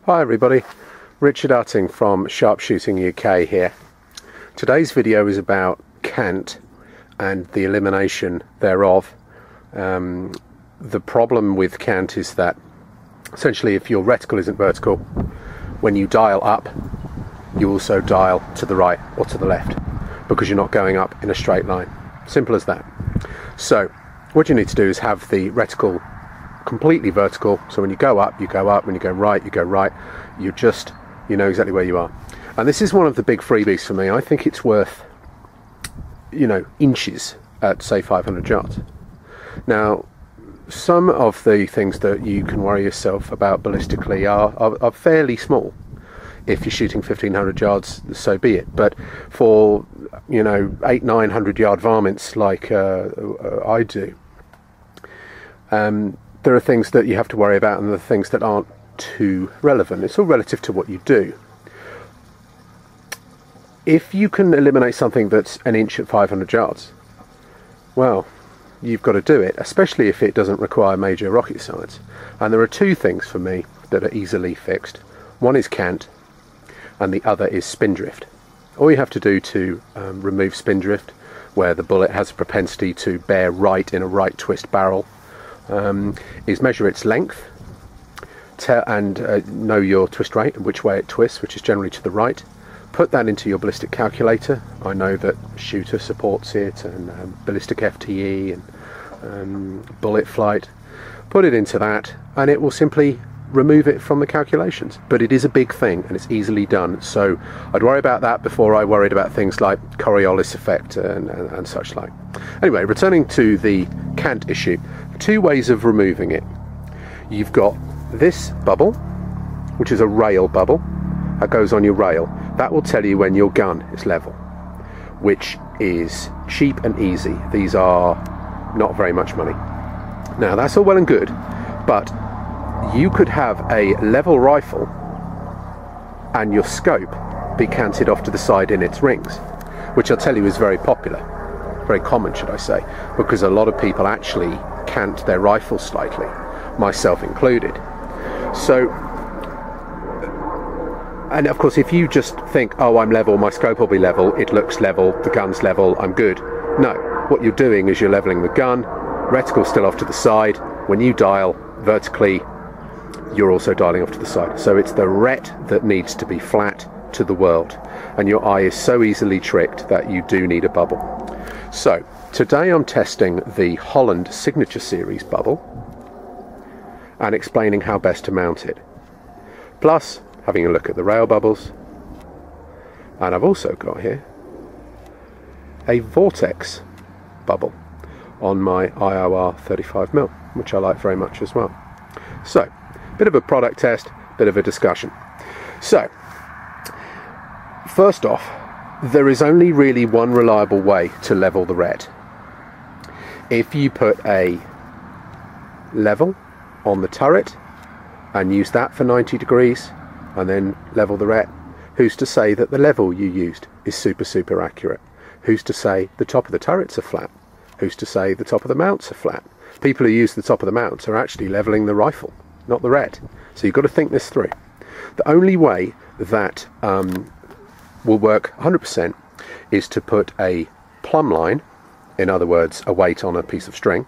Hi everybody, Richard Utting from SharpshootingUK here. Today's video is about cant and the elimination thereof. The problem with cant is that essentially if your reticle isn't vertical, when you dial up, you also dial to the right or to the left because you're not going up in a straight line. Simple as that. So what you need to do is have the reticle completely vertical, so when you go up, when you go right, you know exactly where you are. And this is one of the big freebies for me. I think it's worth, inches at say 500 yards. Now, some of the things that you can worry yourself about ballistically are fairly small. If you're shooting 1500 yards, so be it. But for 800-900 yard varmints like I do, there are things that you have to worry about and there are things that aren't too relevant. It's all relative to what you do. If you can eliminate something that's an inch at 500 yards, well, you've got to do it, especially if it doesn't require major rocket science. And there are two things for me that are easily fixed. One is cant and the other is spin drift. All you have to do to remove spin drift, where the bullet has a propensity to bear right in a right twist barrel, is measure its length and know your twist rate, which way it twists, which is generally to the right. Put that into your ballistic calculator. I know that Shooter supports it, and ballistic FTE and bullet flight. Put it into that and it will simply remove it from the calculations. But it is a big thing and it's easily done, so I'd worry about that before I worried about things like Coriolis effect and such like. Anyway, returning to the cant issue, two ways of removing it. You've got this bubble, which is a rail bubble that goes on your rail. That will tell you when your gun is level, which is cheap and easy. These are not very much money. Now that's all well and good, but you could have a level rifle and your scope be canted off to the side in its rings, which I'll tell you is very popular, very common should I say, because a lot of people actually cant their rifle slightly, myself included. So, and of course if you just think, oh, I'm level, my scope will be level, it looks level, the gun's level, I'm good. No, what you're doing is you're leveling the gun, reticle still off to the side. When you dial vertically, you're also dialing off to the side. So it's the ret that needs to be flat to the world, and your eye is so easily tricked that you do need a bubble. So today I'm testing the Holland Signature Series bubble and explaining how best to mount it, plus having a look at the rail bubbles. And I've also got here a Vortex bubble on my IOR 35mm, which I like very much as well. So bit of a product test, bit of a discussion. So first off, there is only really one reliable way to level the ret. If you put a level on the turret and use that for 90 degrees and then level the ret, who's to say that the level you used is super accurate? Who's to say the top of the turrets are flat? Who's to say the top of the mounts are flat? People who use the top of the mounts are actually leveling the rifle, not the ret. So you've got to think this through. The only way that will work 100% is to put a plumb line, in other words a weight on a piece of string,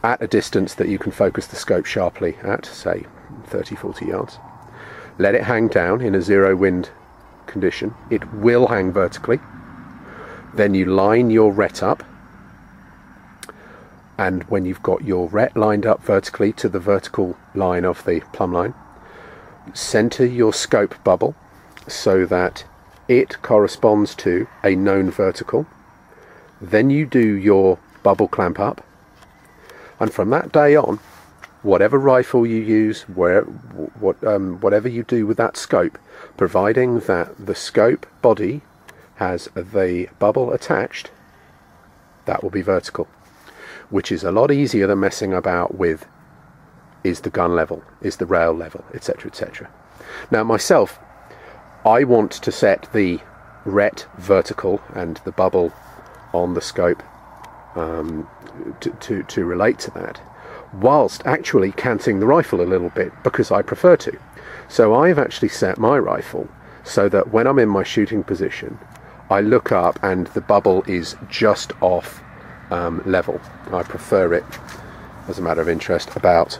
at a distance that you can focus the scope sharply at, say 30-40 yards. Let it hang down in a zero wind condition. It will hang vertically. Then you line your ret up, and when you've got your ret lined up vertically to the vertical line of the plumb line, center your scope bubble so that it corresponds to a known vertical. Then you do your bubble clamp up, and from that day on, whatever rifle you use, whatever you do with that scope, providing that the scope body has the bubble attached, that will be vertical, which is a lot easier than messing about with is the gun level, is the rail level, etc, etc. Now myself, I want to set the ret vertical and the bubble on the scope to relate to that. whilst actually canting the rifle a little bit because I prefer to. So I've actually set my rifle so that when I'm in my shooting position, I look up and the bubble is just off level. I prefer it, as a matter of interest, about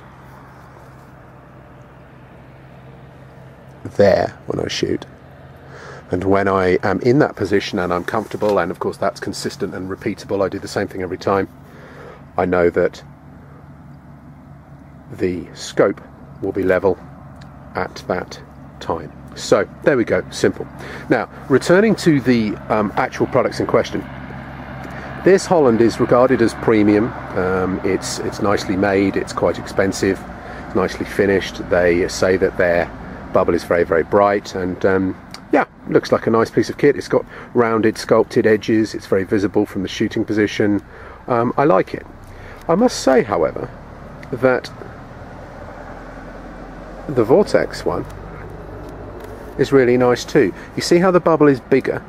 there when I shoot. And when I am in that position and I'm comfortable, and of course that's consistent and repeatable, I do the same thing every time, I know that the scope will be level at that time. So there we go, simple. Now, returning to the actual products in question, this Holland is regarded as premium. It's nicely made, it's quite expensive, nicely finished. They say that their bubble is very, very bright, and yeah, looks like a nice piece of kit. It's got rounded, sculpted edges, it's very visible from the shooting position. I like it. I must say, however, that the Vortex one is really nice too. You see how the bubble is bigger?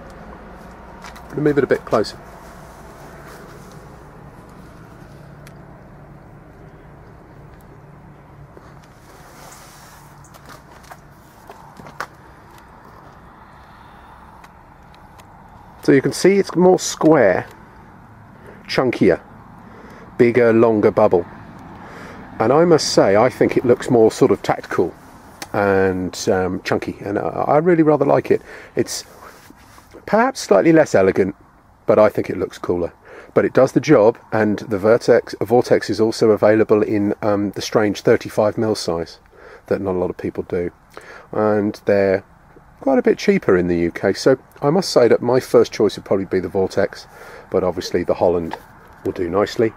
Let me move it a bit closer. So you can see it's more square, chunkier, bigger, longer bubble. And I must say, I think it looks more sort of tactical and chunky, and I really rather like it. It's perhaps slightly less elegant, but I think it looks cooler. But it does the job, and the Vortex is also available in the strange 35mm size that not a lot of people do. And they're quite a bit cheaper in the UK, so I must say that my first choice would probably be the Vortex, but obviously the Holland will do nicely.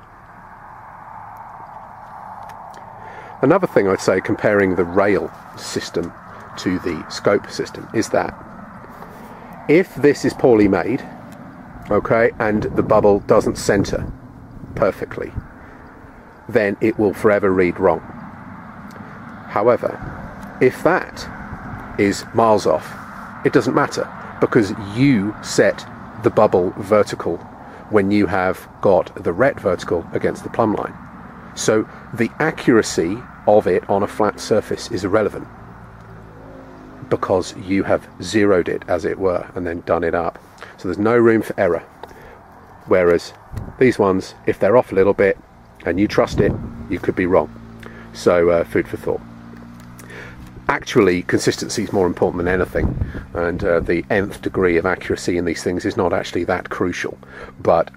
Another thing I'd say, comparing the rail system to the scope system, is that if this is poorly made, okay, and the bubble doesn't center perfectly, then it will forever read wrong. However, if that is miles off, it doesn't matter, because you set the bubble vertical when you have got the ret vertical against the plumb line. So the accuracy of it on a flat surface is irrelevant, because you have zeroed it, as it were, and then done it up. So there's no room for error. Whereas these ones, if they're off a little bit and you trust it, you could be wrong. So food for thought. Actually, consistency is more important than anything, and the nth degree of accuracy in these things is not actually that crucial, but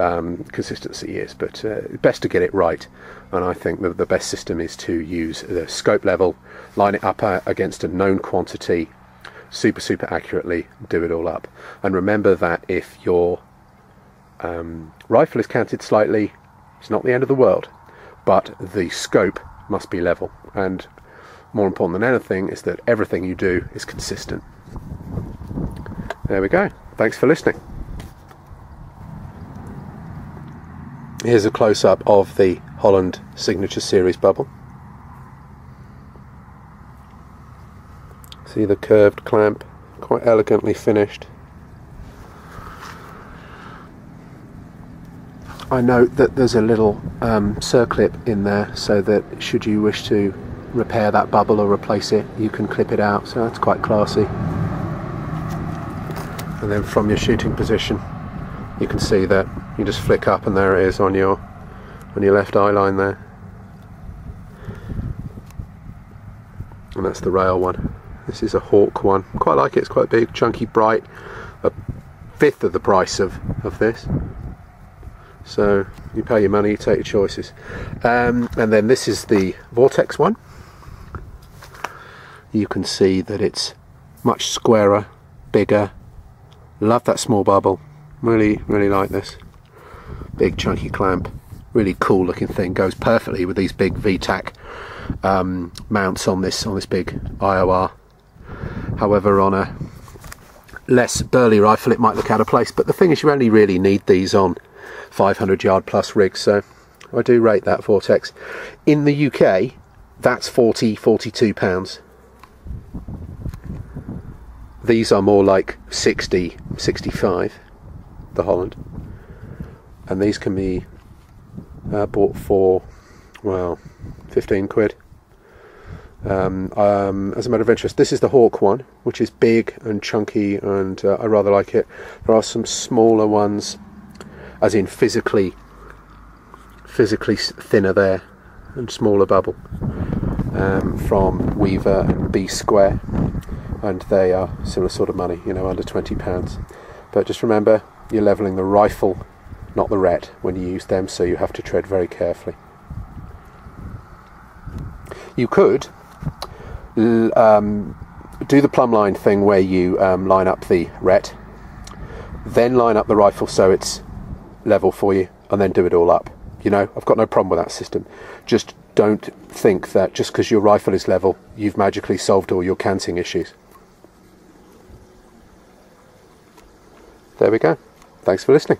consistency is. But best to get it right, and I think that the best system is to use the scope level, line it up against a known quantity, super accurately, do it all up. And remember that if your rifle is canted slightly, it's not the end of the world, but the scope must be level. And more important than anything is that everything you do is consistent. There we go. Thanks for listening. Here's a close-up of the Holland Signature Series bubble. See the curved clamp, quite elegantly finished. I note that there's a little circlip in there, so that should you wish to repair that bubble or replace it, you can clip it out, so that's quite classy. And then from your shooting position, you can see that you just flick up and there it is on your left eye line there. And that's the rail one. This is a Hawk one. Quite like it, it's quite big, chunky, bright. A fifth of the price of this. So you pay your money, you take your choices. And then this is the Vortex one. You can see that it's much squarer, bigger. Love that small bubble. Really like this. Big chunky clamp. Really cool looking thing. Goes perfectly with these big VTAC mounts on this big IOR. However, on a less burly rifle it might look out of place, but the thing is you only really need these on 500 yard plus rigs, so I do rate that Vortex. In the UK, that's £42. These are more like 60, 65, the Holland, and these can be bought for, well, 15 quid. As a matter of interest, this is the Hawk one, which is big and chunky, and I rather like it. There are some smaller ones, as in physically thinner there, and smaller bubble, from Weaver and B Square, and they are similar sort of money, you know, under £20. But just remember, you're levelling the rifle, not the ret, when you use them, so you have to tread very carefully. You could do the plumb line thing where you line up the ret, then line up the rifle so it's level for you, and then do it all up. You know, I've got no problem with that system. Just don't think that just because your rifle is level, you've magically solved all your canting issues. There we go. Thanks for listening.